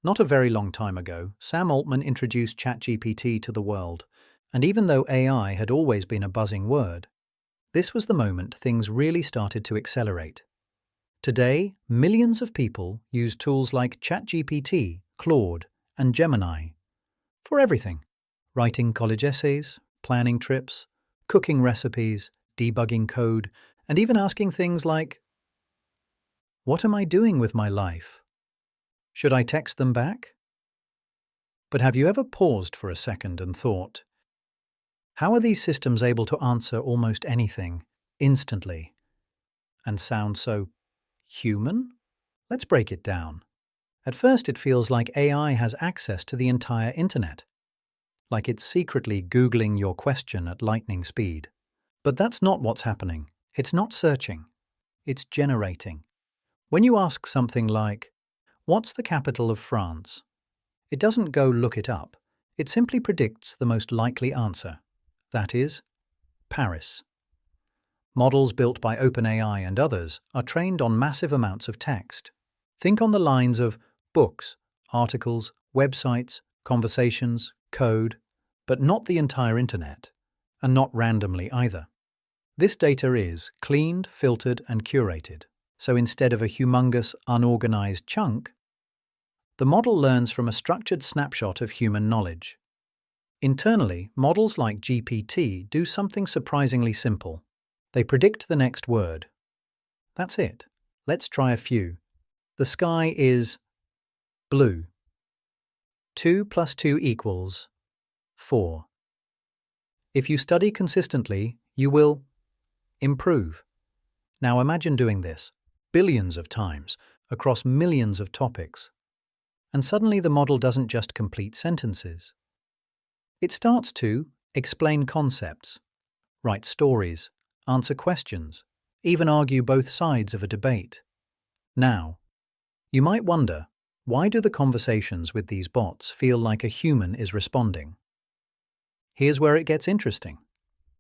Not a very long time ago, Sam Altman introduced ChatGPT to the world, and even though AI had always been a buzzing word, this was the moment things really started to accelerate. Today, millions of people use tools like ChatGPT, Claude, and Gemini for everything: writing college essays, planning trips, cooking recipes, debugging code, and even asking things like, "What am I doing with my life? Should I text them back?" But have you ever paused for a second and thought, how are these systems able to answer almost anything instantly and sound so human? Let's break it down. At first, it feels like AI has access to the entire internet, like it's secretly Googling your question at lightning speed. But that's not what's happening. It's not searching. It's generating. When you ask something like, "What's the capital of France?" it doesn't go look it up. It simply predicts the most likely answer. That is, Paris. Models built by OpenAI and others are trained on massive amounts of text. Think on the lines of books, articles, websites, conversations, code, but not the entire internet, and not randomly either. This data is cleaned, filtered, and curated. So instead of a humongous, unorganized chunk, the model learns from a structured snapshot of human knowledge. Internally, models like GPT do something surprisingly simple. They predict the next word. That's it. Let's try a few. The sky is blue. 2 + 2 = 4. If you study consistently, you will improve. Now imagine doing this billions of times across millions of topics. And suddenly the model doesn't just complete sentences. It starts to explain concepts, write stories, answer questions, even argue both sides of a debate. Now, you might wonder, why do the conversations with these bots feel like a human is responding? Here's where it gets interesting.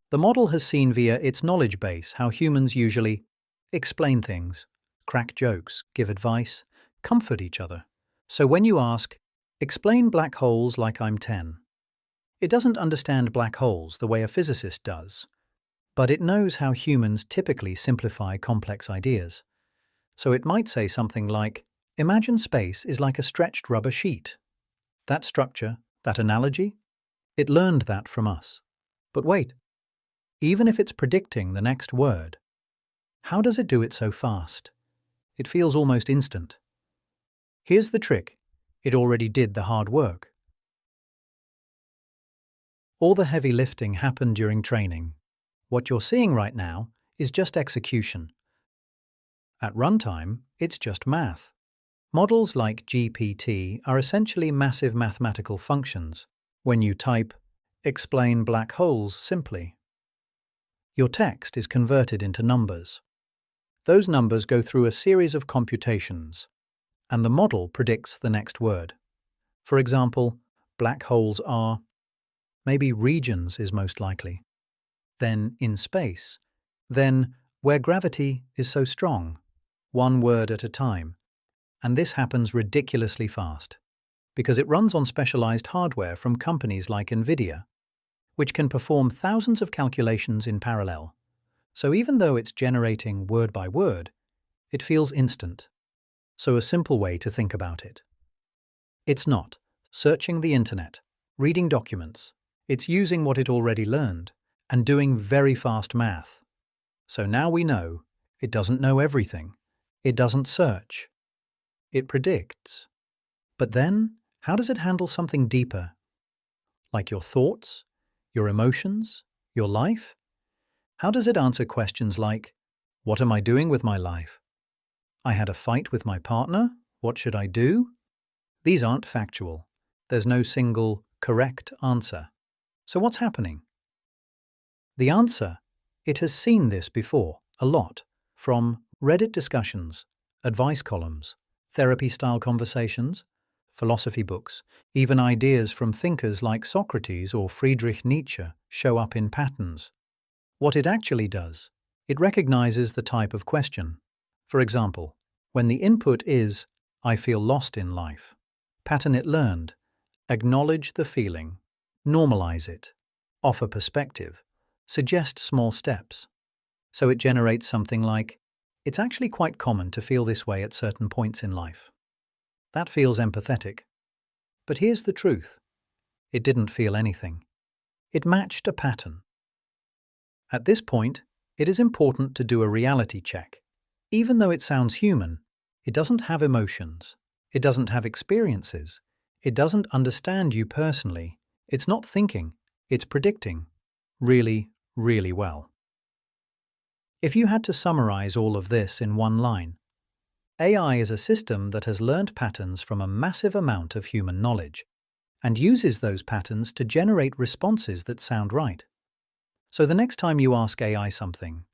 The model has seen via its knowledge base how humans usually explain things, crack jokes, give advice, comfort each other. So when you ask, "Explain black holes like I'm 10, it doesn't understand black holes the way a physicist does, but it knows how humans typically simplify complex ideas. So it might say something like, "Imagine space is like a stretched rubber sheet." That structure, that analogy, it learned that from us. But wait, even if it's predicting the next word, how does it do it so fast? It feels almost instant. Here's the trick. It already did the hard work. All the heavy lifting happened during training. What you're seeing right now is just execution. At runtime, it's just math. Models like GPT are essentially massive mathematical functions. When you type, "Explain black holes simply," your text is converted into numbers. Those numbers go through a series of computations, and the model predicts the next word. For example, black holes are, maybe regions is most likely, then in space, then where gravity is so strong, one word at a time. And this happens ridiculously fast, because it runs on specialized hardware from companies like NVIDIA, which can perform thousands of calculations in parallel. So even though it's generating word by word, it feels instant. So a simple way to think about it. It's not searching the internet, reading documents. It's using what it already learned and doing very fast math. So now we know it doesn't know everything. It doesn't search. It predicts. But then, how does it handle something deeper? Like your thoughts, your emotions, your life? How does it answer questions like, "What am I doing with my life? I had a fight with my partner. What should I do?" These aren't factual. There's no single correct answer. So what's happening? The answer, it has seen this before, a lot, from Reddit discussions, advice columns, therapy-style conversations, philosophy books, even ideas from thinkers like Socrates or Friedrich Nietzsche show up in patterns. What it actually does, it recognizes the type of question. For example, when the input is, "I feel lost in life," pattern it learned, acknowledge the feeling, normalize it, offer perspective, suggest small steps. So it generates something like, "It's actually quite common to feel this way at certain points in life." That feels empathetic. But here's the truth. It didn't feel anything. It matched a pattern. At this point, it is important to do a reality check. Even though it sounds human, it doesn't have emotions. It doesn't have experiences. It doesn't understand you personally. It's not thinking. It's predicting. Really, really well. If you had to summarize all of this in one line, AI is a system that has learned patterns from a massive amount of human knowledge and uses those patterns to generate responses that sound right. So the next time you ask AI something,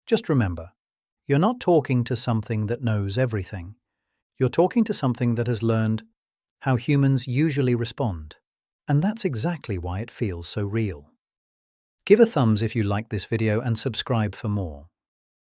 just remember, you're not talking to something that knows everything. You're talking to something that has learned how humans usually respond. And that's exactly why it feels so real. Give a thumbs if you liked this video and subscribe for more.